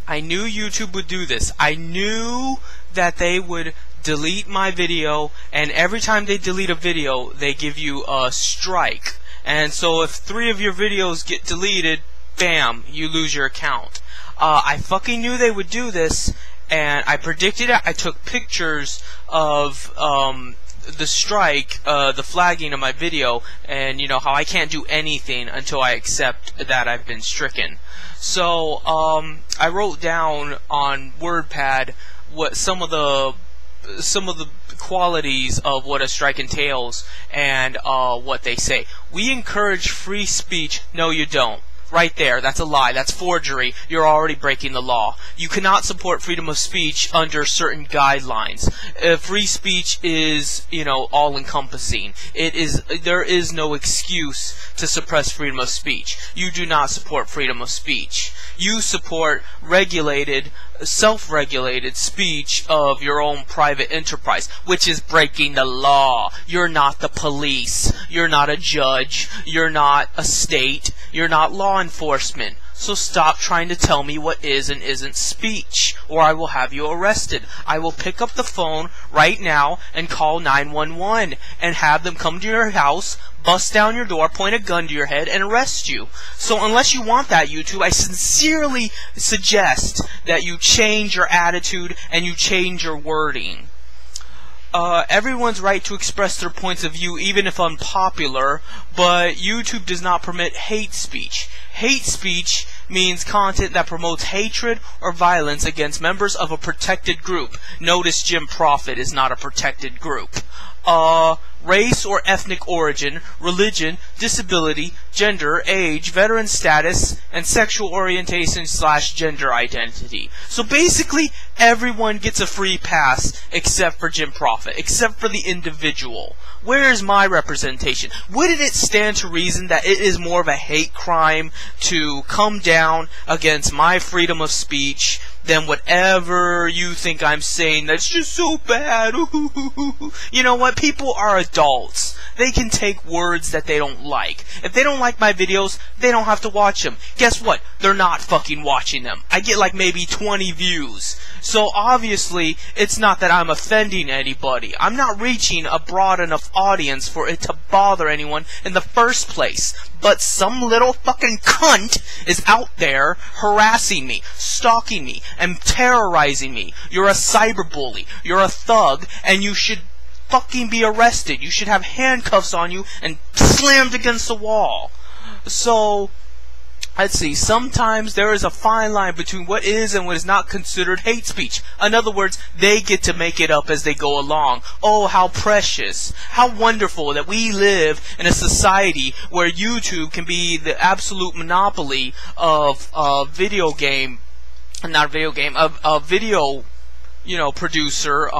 I knew YouTube would do this. I knew that they would delete my video, and every time they delete a video, they give you a strike. And so if 3 of your videos get deleted, bam, you lose your account. I fucking knew they would do this, and I predicted it. I took pictures of the strike, the flagging of my video, and you know how I can't do anything until I accept that I've been stricken. So I wrote down on WordPad what some of the qualities of what a strike entails and what they say. We encourage free speech. No, you don't. Right there, that's a lie. That's forgery. You're already breaking the law. You cannot support freedom of speech under certain guidelines. Free speech is, you know, all-encompassing. There is no excuse to suppress freedom of speech. You do not support freedom of speech. You support regulated, self-regulated speech of your own private enterprise, which is breaking the law. You're not the police. You're not a judge. You're not a state. You're not law enforcement. So stop trying to tell me what is and isn't speech, or I will have you arrested. I will pick up the phone right now and call 911 and have them come to your house, bust down your door, point a gun to your head, and arrest you. So unless you want that, YouTube, I sincerely suggest that you change your attitude and you change your wording. Everyone's right to express their points of view, even if unpopular, but YouTube does not permit hate speech. Hate speech means content that promotes hatred or violence against members of a protected group. Notice Jim Profit is not a protected group. Race or ethnic origin, religion, disability, gender, age, veteran status, and sexual orientation / gender identity. So basically, everyone gets a free pass except for Jim Profit, except for the individual. Where is my representation? Wouldn't it stand to reason that it is more of a hate crime to come down against my freedom of speech than whatever you think I'm saying that's just so bad? You know what? People are adults. They can take words that they don't like. If they don't like my videos, they don't have to watch them. Guess what? They're not fucking watching them. I get like maybe 20 views. So obviously, it's not that I'm offending anybody. I'm not reaching a broad enough audience for it to bother anyone in the first place. But some little fucking cunt is out there harassing me, stalking me, and terrorizing me. You're a cyberbully. You're a thug, and you should fucking be arrested. You should have handcuffs on you and slammed against the wall. So, let's see, sometimes there is a fine line between what is and what is not considered hate speech. In other words, they get to make it up as they go along. Oh, how precious, how wonderful that we live in a society where YouTube can be the absolute monopoly of video, you know, producer,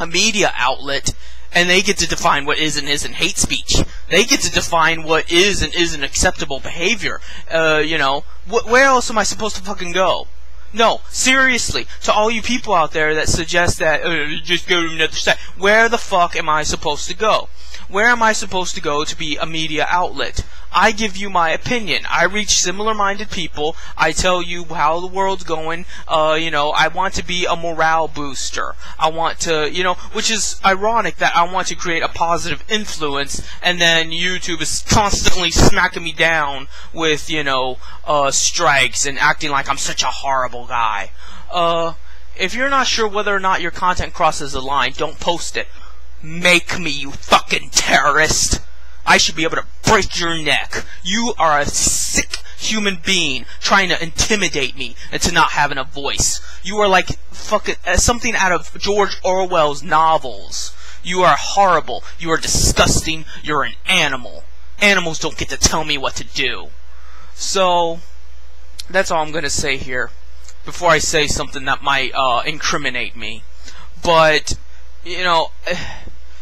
a media outlet, and they get to define what is and isn't hate speech. They get to define what is and isn't acceptable behavior. You know, where else am I supposed to fucking go? No, seriously, to all you people out there that suggest that just go to another site, where the fuck am I supposed to go? Where am I supposed to go to be a media outlet? I give you my opinion. I reach similar-minded people. I tell you how the world's going. You know, I want to be a morale booster. I want to, you know, which is ironic that I want to create a positive influence, and then YouTube is constantly smacking me down with, you know, strikes and acting like I'm such a horrible guy. If you're not sure whether or not your content crosses the line, don't post it. Make me, you fucking terrorist. I should be able to break your neck. You are a sick human being trying to intimidate me into not having a voice. You are like fucking something out of George Orwell's novels. You are horrible. You are disgusting. You're an animal. Animals don't get to tell me what to do. So, that's all I'm going to say here before I say something that might incriminate me. But, you know,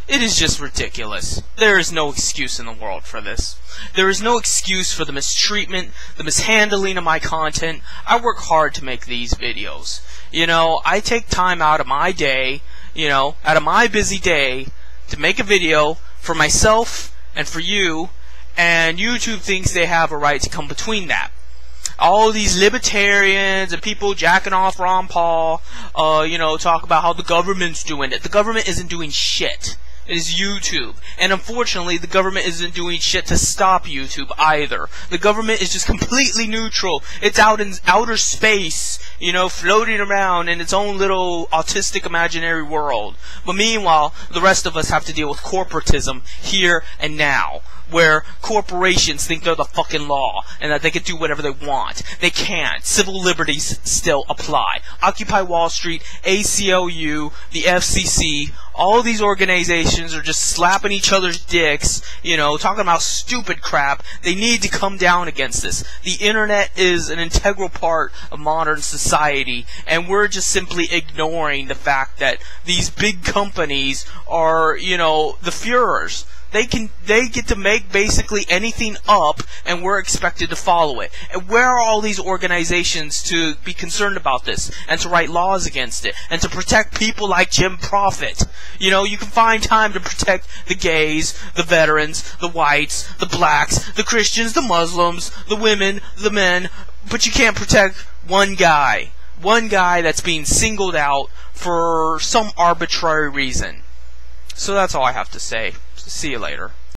it is just ridiculous. There is no excuse in the world for this. There is no excuse for the mistreatment, the mishandling of my content. I work hard to make these videos. You know, I take time out of my day, you know, out of my busy day, to make a video for myself and for you, and YouTube thinks they have a right to come between that. all these libertarians and people jacking off Ron Paul, talk about how the government's doing it. The government isn't doing shit. It is YouTube. And unfortunately, the government isn't doing shit to stop YouTube either. The government is just completely neutral. It's out in outer space, floating around in its own little autistic imaginary world. But meanwhile, the rest of us have to deal with corporatism here and now, where corporations think they're the fucking law and that they can do whatever they want. They can't. Civil liberties still apply. Occupy Wall Street, ACLU, the FCC, all these organizations are just slapping each other's dicks, talking about stupid crap. They need to come down against this. The internet is an integral part of modern society, and we're just simply ignoring the fact that these big companies are, the Führers. They get to make basically anything up, and we're expected to follow it. And where are all these organizations to be concerned about this, and to write laws against it, and to protect people like Jim Profit? You can find time to protect the gays, the veterans, the whites, the blacks, the Christians, the Muslims, the women, the men, but you can't protect one guy that's being singled out for some arbitrary reason. So that's all I have to say. See you later.